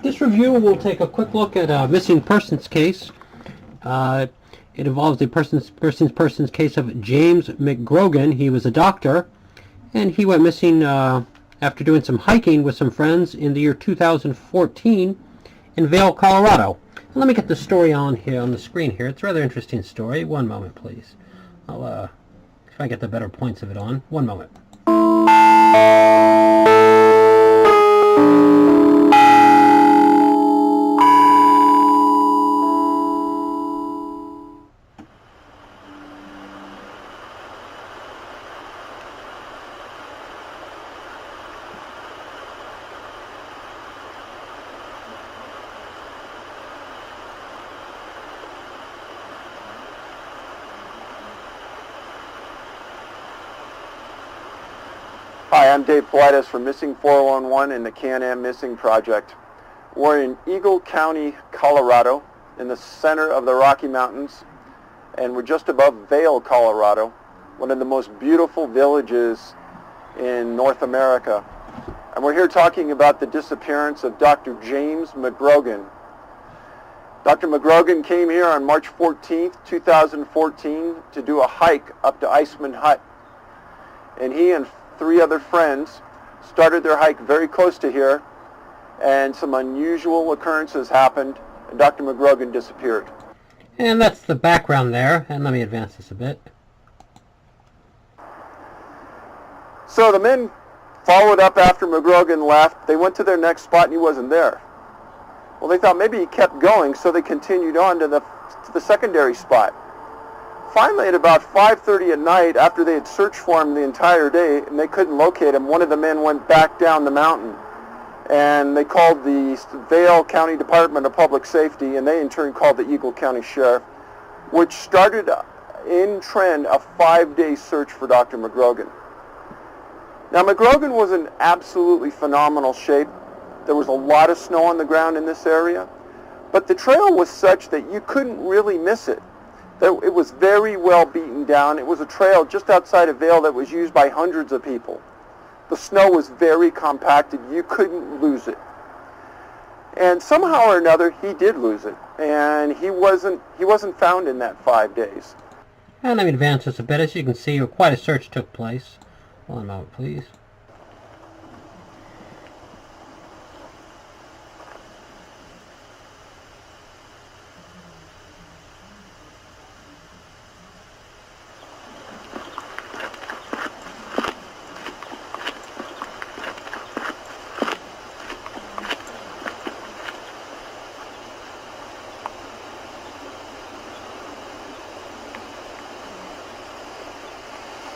This review will take a quick look at a missing persons case. It involves the persons case of James McGrogan. He was a doctor, and he went missing after doing some hiking with some friends in the year 2014 in Vail, Colorado. And let me get the story on here on the screen here. It's a rather interesting story. One moment, please. I'll if I get the better points of it on. One moment. Hi, I'm Dave Politis from Missing 411 and the Can-Am Missing Project. We're in Eagle County, Colorado, in the center of the Rocky Mountains, and we're just above Vail, Colorado, one of the most beautiful villages in North America. And we're here talking about the disappearance of Dr. James McGrogan. Dr. McGrogan came here on March 14th, 2014 to do a hike up to Iceman Hut. And he and 3 other friends started their hike very close to here, and some unusual occurrences happened, and Dr. McGrogan disappeared. And that's the background there, and let me advance this a bit. So the men followed up after McGrogan left. They went to their next spot and he wasn't there. Well, they thought maybe he kept going, so they continued on to the secondary spot. Finally, at about 5:30 at night, after they had searched for him the entire day and they couldn't locate him, one of the men went back down the mountain. And they called the Vail County Department of Public Safety, and they in turn called the Eagle County Sheriff, which started in trend a 5-day search for Dr. McGrogan. Now, McGrogan was in absolutely phenomenal shape. There was a lot of snow on the ground in this area, but the trail was such that you couldn't really miss it. It was very well beaten down. It was a trail just outside of Vail that was used by hundreds of people. The snow was very compacted. You couldn't lose it. And somehow or another, he did lose it. And he wasn't found in that 5 days. And let me advance this a bit. As you can see, quite a search took place. One moment, please.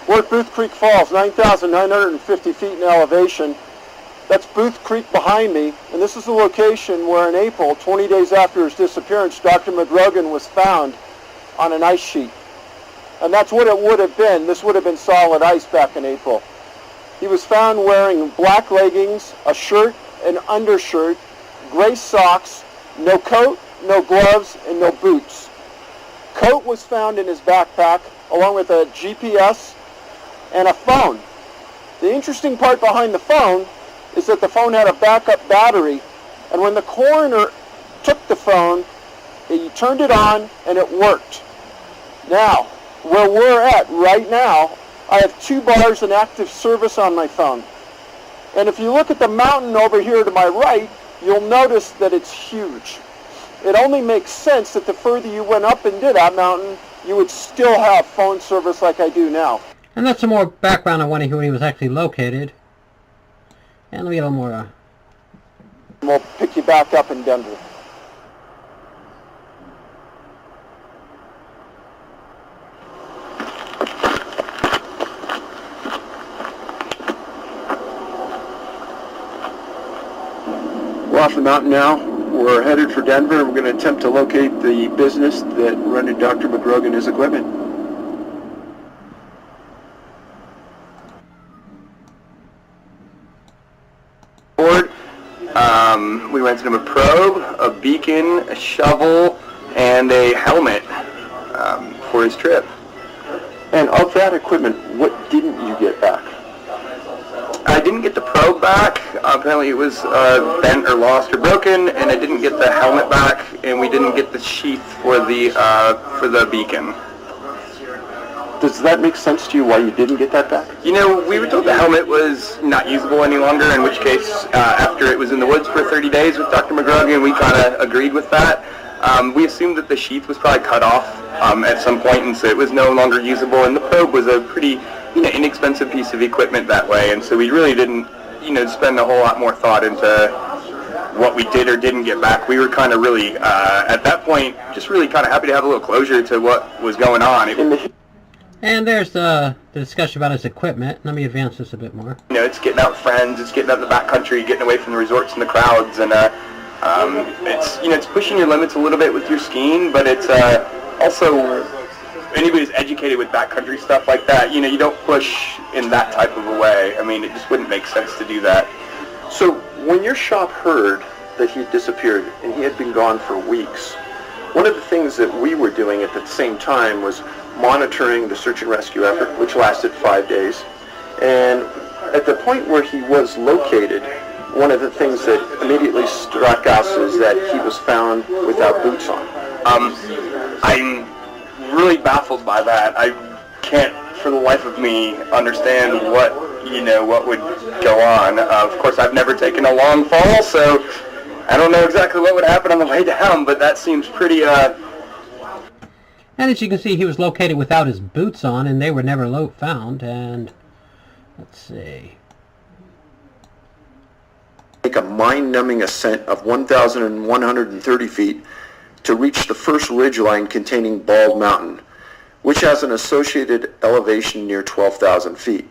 We're at Booth Creek Falls, 9,950 feet in elevation. That's Booth Creek behind me, and this is the location where in April, 20 days after his disappearance, Dr. McGrogan was found on an ice sheet. And that's what it would have been. This would have been solid ice back in April. He was found wearing black leggings, a shirt, an undershirt, gray socks, no coat, no gloves, and no boots. Coat was found in his backpack, along with a GPS and a phone. The interesting part behind the phone is that the phone had a backup battery, and when the coroner took the phone, he turned it on and it worked. Now, where we're at right now, I have 2 bars in active service on my phone. And if you look at the mountain over here to my right, you'll notice that it's huge. It only makes sense that the further you went up and did that mountain, you would still have phone service like I do now. And that's some more background on when he was actually located. And let me get a little more. We'll pick you back up in Denver. We're off the mountain now. We're headed for Denver. We're going to attempt to locate the business that rented Dr. McGrogan his equipment. We rented him a probe, a beacon, a shovel, and a helmet for his trip. And of that equipment, what didn't you get back? I didn't get the probe back. Apparently it was bent or lost or broken, and I didn't get the helmet back, and we didn't get the sheath for the beacon. Does that make sense to you why you didn't get that back? You know, we were told the helmet was not usable any longer, in which case, after it was in the woods for 30 days with Dr. McGrogan, we kind of agreed with that. We assumed that the sheath was probably cut off at some point, and so it was no longer usable, and the probe was a pretty inexpensive piece of equipment that way, and so we really didn't spend a whole lot more thought into what we did or didn't get back. We were kind of really, at that point, just really kind of happy to have a little closure to what was going on. And there's the discussion about his equipment. Let me advance this a bit more. It's getting out with friends, it's getting out in the backcountry, getting away from the resorts and the crowds, and it's pushing your limits a little bit with your skiing, but it's also, anybody who's educated with backcountry stuff like that, you don't push in that type of a way. I mean, it just wouldn't make sense to do that. So when your shop heard that he disappeared and he had been gone for weeks, one of the things that we were doing at the same time was monitoring the search and rescue effort, which lasted 5 days. And at the point where he was located, one of the things that immediately struck us is that he was found without boots on. I'm really baffled by that. I can't, for the life of me, understand what would go on. Of course, I've never taken a long fall, so I don't know exactly what would happen on the way down, but that seems pretty, And as you can see, he was located without his boots on, and they were never found. And let's see. Make a mind-numbing ascent of 1,130 feet to reach the first ridgeline containing Bald Mountain, which has an associated elevation near 12,000 feet.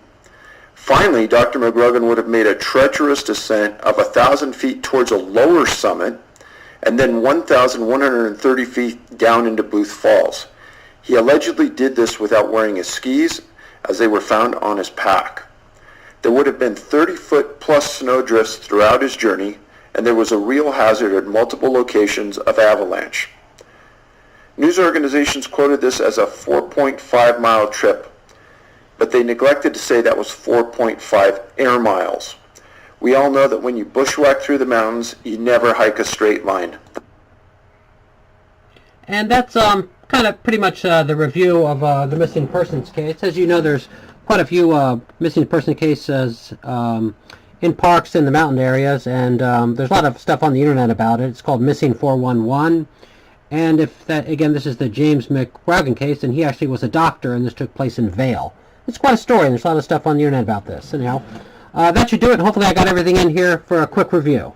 Finally, Dr. McGrogan would have made a treacherous descent of 1,000 feet towards a lower summit, and then 1,130 feet down into Booth Falls. He allegedly did this without wearing his skis, as they were found on his pack. There would have been 30-foot plus snowdrifts throughout his journey, and there was a real hazard at multiple locations of avalanche. News organizations quoted this as a 4.5-mile trip, but they neglected to say that was 4.5 air miles. We all know that when you bushwhack through the mountains, you never hike a straight line. And that's kind of pretty much the review of the missing persons case. As you know, there's quite a few missing person cases in parks in the mountain areas, and there's a lot of stuff on the internet about it. It's called Missing 411. And this is the James McGrogan case, and he actually was a doctor, and this took place in Vail. It's quite a story, and there's a lot of stuff on the internet about this. Anyhow, that should do it. Hopefully I got everything in here for a quick review.